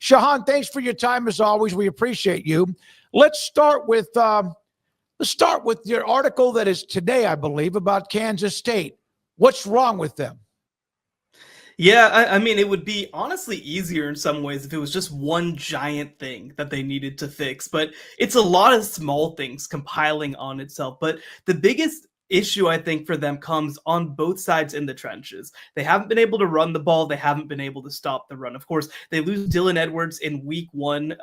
Shehan, thanks for your time as always. We appreciate you. Let's start with your article that is today, I believe, about Kansas State. What's wrong with them? Yeah, I mean, it would be honestly easier in some ways if it was just one giant thing that they needed to fix, but it's a lot of small things compiling on itself. But the biggest issue, I think, for them comes on both sides in the trenches. They haven't been able to run the ball. They haven't been able to stop the run. Of course, they lose Dylan Edwards in week 1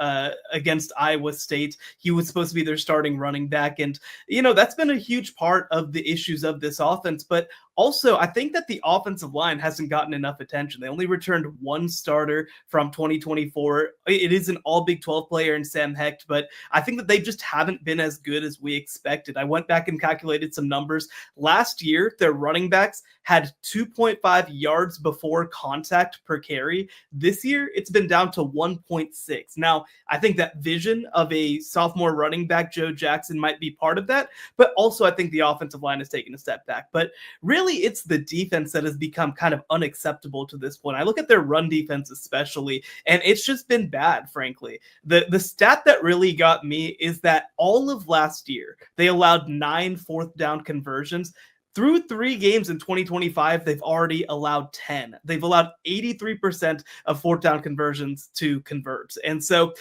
against Iowa State. He was supposed to be their starting running back. And, that's been a huge part of the issues of this offense. But also, I think that the offensive line hasn't gotten enough attention. They only returned one starter from 2024. It is an all Big 12 player in Sam Hecht, but I think that they just haven't been as good as we expected. I went back and calculated some numbers. Last year, their running backs had 2.5 yards before contact per carry. This year, it's been down to 1.6. Now, I think that vision of a sophomore running back, Joe Jackson, might be part of that, but also I think the offensive line has taken a step back. But really, it's the defense that has become kind of unacceptable to this point. I look at their run defense especially, and it's just been bad, frankly. The stat that really got me is that all of last year, they allowed 9 fourth down conversions. Through 3 games in 2025, they've already allowed 10. They've allowed 83% of fourth down conversions to convert. And so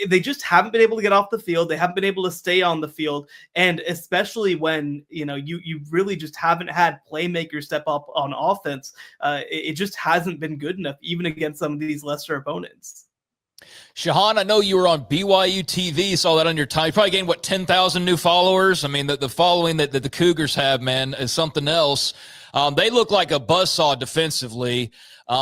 they just haven't been able to get off the field. They haven't been able to stay on the field. And especially when, you really just haven't had playmakers step up on offense, it just hasn't been good enough, even against some of these lesser opponents. Shehan, I know you were on BYU TV, saw that on your time. You probably gained, 10,000 new followers? I mean, the following that the Cougars have, man, is something else. They look like a buzzsaw defensively.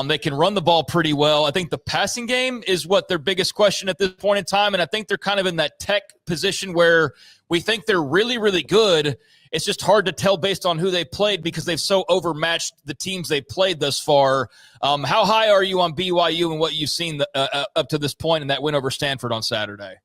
They can run the ball pretty well. I think the passing game is what their biggest question at this point in time, and I think they're kind of in that tech position where we think they're really, really good. It's just hard to tell based on who they played because they've so overmatched the teams they played thus far. How high are you on BYU and what you've seen up to this point in that win over Stanford on Saturday?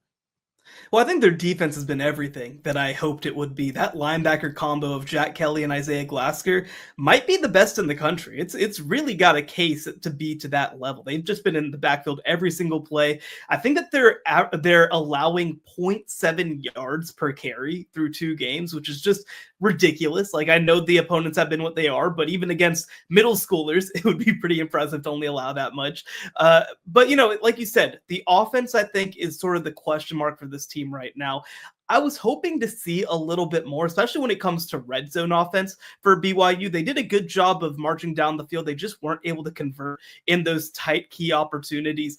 Well, I think their defense has been everything that I hoped it would be. That linebacker combo of Jack Kelly and Isaiah Glasker might be the best in the country. It's really got a case to be to that level. They've just been in the backfield every single play. I think that they're allowing 0.7 yards per carry through 2 games, which is just ridiculous. Like, I know the opponents have been what they are, but even against middle schoolers, it would be pretty impressive to only allow that much. But, like you said, the offense, I think, is sort of the question mark for this team right now. I was hoping to see a little bit more, especially when it comes to red zone offense for BYU. They did a good job of marching down the field. They just weren't able to convert in those tight key opportunities.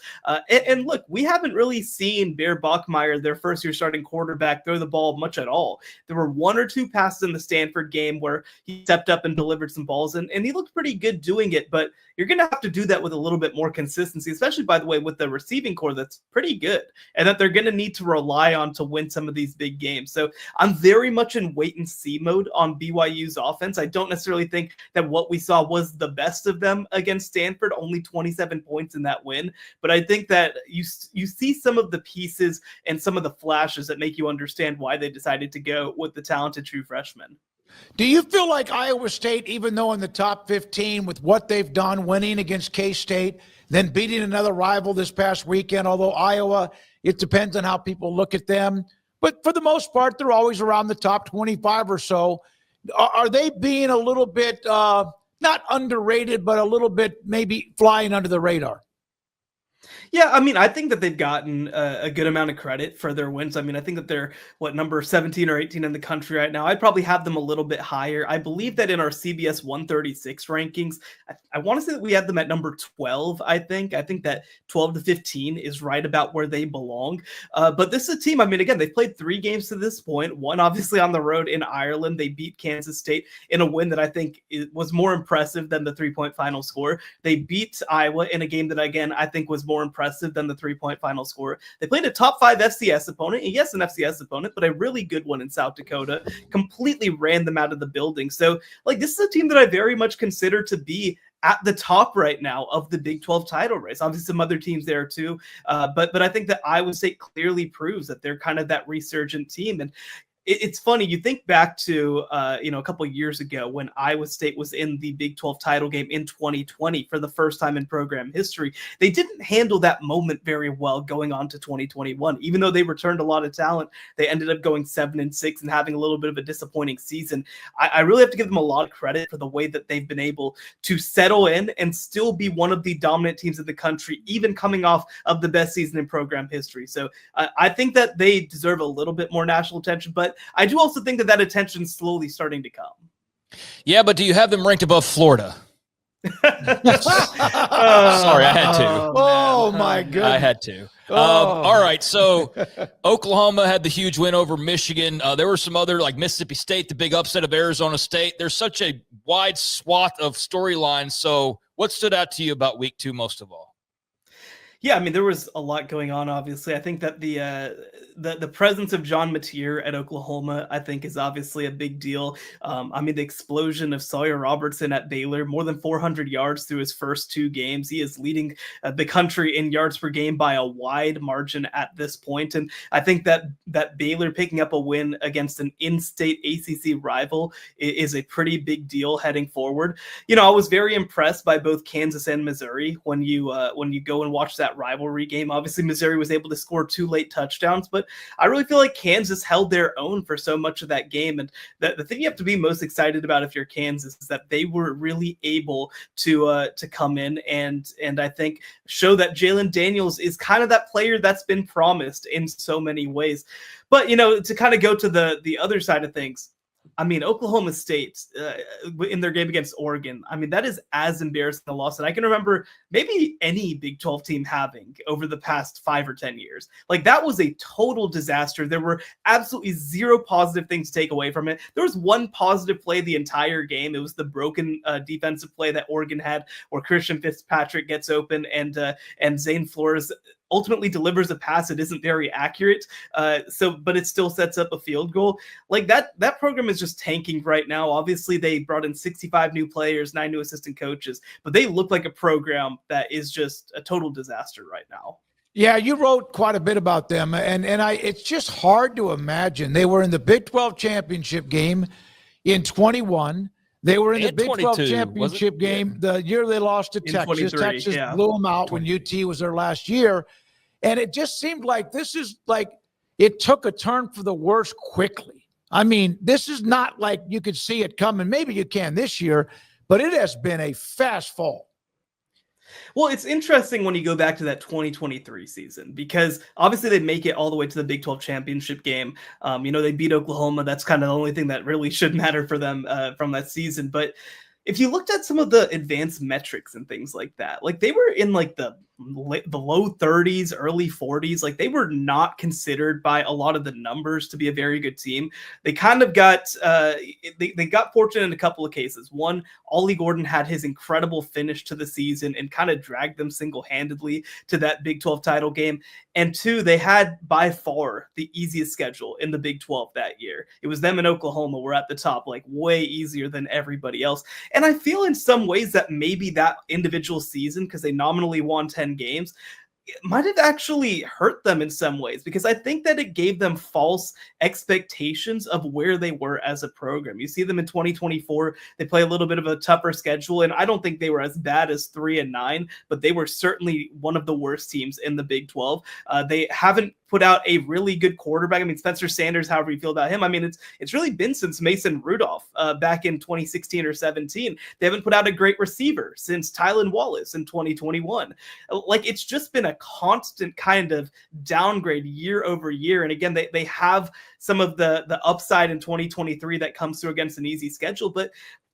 And look, we haven't really seen Bear Bachmeier, their first-year starting quarterback, throw the ball much at all. There were 1 or 2 passes in the Stanford game where he stepped up and delivered some balls, and he looked pretty good doing it, but you're going to have to do that with a little bit more consistency, especially, by the way, with the receiving core that's pretty good and that they're going to need to rely on to win some of these big games. So I'm very much in wait and see mode on BYU's offense. I don't necessarily think that what we saw was the best of them against Stanford, only 27 points in that win. But I think that you see some of the pieces and some of the flashes that make you understand why they decided to go with the talented true freshman. Do you feel like Iowa State, even though in the top 15 with what they've done, winning against K-State, then beating another rival this past weekend, although Iowa, it depends on how people look at them, but for the most part, they're always around the top 25 or so. Are they being a little bit, not underrated, but a little bit maybe flying under the radar? Yeah, I mean, I think that they've gotten a good amount of credit for their wins. I mean, I think that they're, number 17 or 18 in the country right now. I'd probably have them a little bit higher. I believe that in our CBS 136 rankings, I want to say that we had them at number 12, I think. I think that 12 to 15 is right about where they belong. But this is a team, I mean, again, they've played 3 games to this point. One, obviously, on the road in Ireland. They beat Kansas State in a win that I think was more impressive than the 3-point final score. They beat Iowa in a game that, again, I think was more impressive than the 3-point final score. They played a top 5 FCS opponent, and yes, an FCS opponent, but a really good one in South Dakota, completely ran them out of the building. So, this is a team that I very much consider to be at the top right now of the Big 12 title race. Obviously, some other teams there too, but I think that Iowa State clearly proves that they're kind of that resurgent team. And it's funny. You think back to, a couple of years ago when Iowa State was in the Big 12 title game in 2020 for the first time in program history. They didn't handle that moment very well going on to 2021. Even though they returned a lot of talent, they ended up going 7-6 and having a little bit of a disappointing season. I really have to give them a lot of credit for the way that they've been able to settle in and still be one of the dominant teams in the country, even coming off of the best season in program history. So I think that they deserve a little bit more national attention, but I do also think that attention is slowly starting to come. Yeah, but do you have them ranked above Florida? Sorry, I had to. Oh, my goodness. I had to. All right, so Oklahoma had the huge win over Michigan. There were some other, like Mississippi State, the big upset of Arizona State. There's such a wide swath of storylines. So what stood out to you about week 2 most of all? Yeah, I mean, there was a lot going on, obviously. I think that the presence of John Mateer at Oklahoma, I think, is obviously a big deal. I mean, the explosion of Sawyer Robertson at Baylor, more than 400 yards through his first 2 games. He is leading the country in yards per game by a wide margin at this point. And I think that Baylor picking up a win against an in-state ACC rival is a pretty big deal heading forward. I was very impressed by both Kansas and Missouri when you go and watch that rivalry game. Obviously, Missouri was able to score 2 late touchdowns, but I really feel like Kansas held their own for so much of that game. And the thing you have to be most excited about if you're Kansas is that they were really able to come in and I think show that Jalen Daniels is kind of that player that's been promised in so many ways. But, to kind of go to the other side of things, I mean, Oklahoma State in their game against Oregon, I mean, that is as embarrassing a loss that I can remember maybe any Big 12 team having over the past 5 or 10 years. Like, that was a total disaster. There were absolutely 0 positive things to take away from it. There was 1 positive play the entire game. It was the broken defensive play that Oregon had where Christian Fitzpatrick gets open and Zane Flores ultimately delivers a pass. It isn't very accurate. But it still sets up a field goal. Like that program is just tanking right now. Obviously they brought in 65 new players, 9 new assistant coaches, but they look like a program that is just a total disaster right now. Yeah, you wrote quite a bit about them, and it's just hard to imagine. They were in the Big 12 championship game in 21. They were in the Big 12 championship game the year they lost to Texas. Texas blew them out when UT was their last year. And it just seemed like this is like it took a turn for the worse quickly. I mean, this is not like you could see it coming. Maybe you can this year, but it has been a fast fall. Well, it's interesting when you go back to that 2023 season because obviously they make it all the way to the Big 12 championship game. They beat Oklahoma. That's kind of the only thing that really should matter for them from that season. But if you looked at some of the advanced metrics and things like that, like they were in like the low 30s, early 40s, like they were not considered by a lot of the numbers to be a very good team. They kind of got they got fortunate in a couple of cases. One, Ollie Gordon had his incredible finish to the season and kind of dragged them single-handedly to that Big 12 title game. And 2, they had by far the easiest schedule in the Big 12 that year. It was them and Oklahoma were at the top, like way easier than everybody else. And I feel in some ways that maybe that individual season, because they nominally won 10 games, it might have actually hurt them in some ways because I think that it gave them false expectations of where they were as a program. You see them in 2024, they play a little bit of a tougher schedule, and I don't think they were as bad as 3-9, but they were certainly one of the worst teams in the Big 12. They haven't put out a really good quarterback. I mean, Spencer Sanders, however you feel about him, I mean, it's really been since Mason Rudolph back in 2016 or 17. They haven't put out a great receiver since Tylan Wallace in 2021. Like, it's just been a constant kind of downgrade year over year. And again, they have some of the upside in 2023 that comes through against an easy schedule. But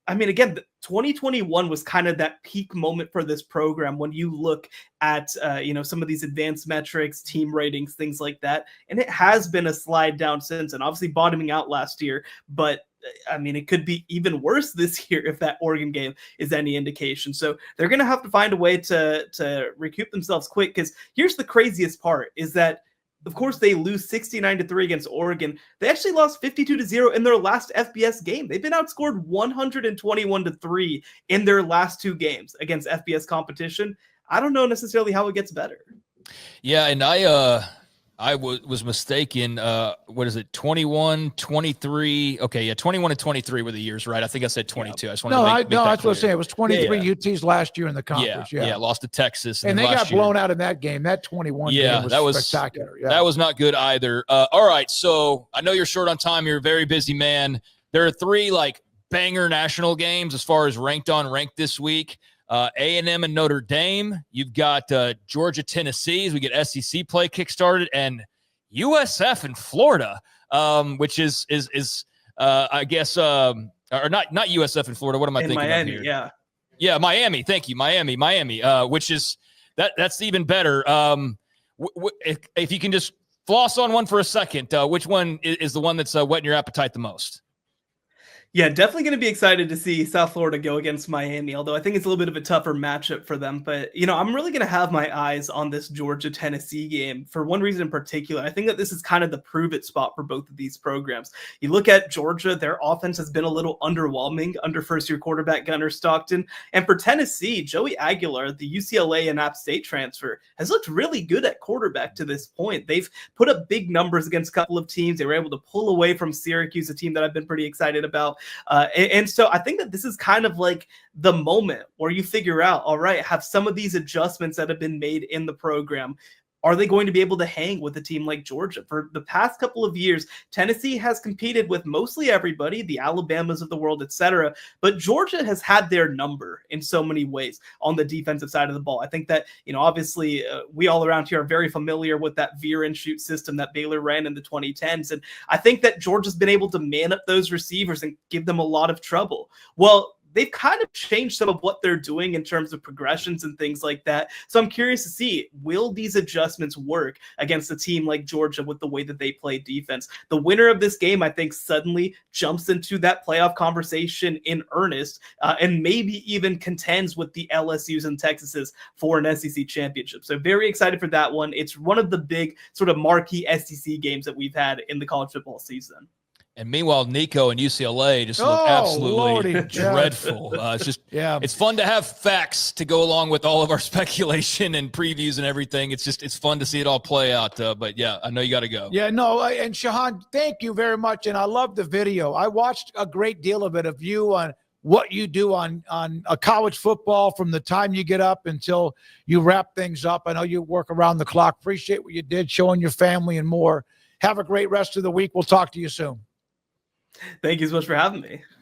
I mean, again, 2021 was kind of that peak moment for this program when you look at, some of these advanced metrics, team ratings, things like that. And it has been a slide down since, and obviously bottoming out last year. But I mean, it could be even worse this year if that Oregon game is any indication. So they're going to have to find a way to recoup themselves quick, because here's the craziest part is that, of course, they lose 69-3 against Oregon. They actually lost 52-0 in their last FBS game. They've been outscored 121-3 in their last 2 games against FBS competition. I don't know necessarily how it gets better. Yeah, and I I was mistaken. What is it? 21, 23. Okay, yeah, 21 and 23 were the years, right? I think I said 22. I just wanted to make no, that that's what I'm clear. saying. It was 23 UTs last year in the Yeah, conference. yeah, lost to Texas, and they then got blown out in that game. That 21 game was that was spectacular. Yeah. That was not good either. All right, so I know you're short on time. You're a very busy man. There are 3 like banger national games as far as ranked this week. A&M and Notre Dame. You've got Georgia, Tennessee as we get SEC play kickstarted, and USF in Florida, which is I guess or not USF in Florida. What am I thinking Miami, of here? Yeah, Miami. Thank you, Miami. Which is that's even better. If you can just floss on one for a second, which one is the one that's whetting your appetite the most? Yeah, definitely going to be excited to see South Florida go against Miami, although I think it's a little bit of a tougher matchup for them. But, I'm really going to have my eyes on this Georgia-Tennessee game for one reason in particular. I think that this is kind of the prove-it spot for both of these programs. You look at Georgia, their offense has been a little underwhelming under first-year quarterback Gunnar Stockton. And for Tennessee, Joey Aguilar, the UCLA and App State transfer, has looked really good at quarterback to this point. They've put up big numbers against a couple of teams. They were able to pull away from Syracuse, a team that I've been pretty excited about. And so I think that this is kind of like the moment where you figure out, all right, have some of these adjustments that have been made in the program, are they going to be able to hang with a team like Georgia? For the past couple of years, Tennessee has competed with mostly everybody, the Alabamas of the world, etc. But Georgia has had their number in so many ways on the defensive side of the ball. I think that, obviously we all around here are very familiar with that veer and shoot system that Baylor ran in the 2010s. And I think that Georgia's been able to man up those receivers and give them a lot of trouble. Well, they've kind of changed some of what they're doing in terms of progressions and things like that. So I'm curious to see, will these adjustments work against a team like Georgia with the way that they play defense? The winner of this game, I think, suddenly jumps into that playoff conversation in earnest and maybe even contends with the LSUs and Texases for an SEC championship. So very excited for that one. It's one of the big sort of marquee SEC games that we've had in the college football season. And meanwhile, Nico and UCLA just look absolutely dreadful. It's just, it's fun to have facts to go along with all of our speculation and previews and everything. It's fun to see it all play out. But yeah, I know you got to go. Yeah, no. And Shehan, thank you very much. And I love the video. I watched a great deal of it of you on what you do on a college football from the time you get up until you wrap things up. I know you work around the clock. Appreciate what you did, showing your family and more. Have a great rest of the week. We'll talk to you soon. Thank you so much for having me.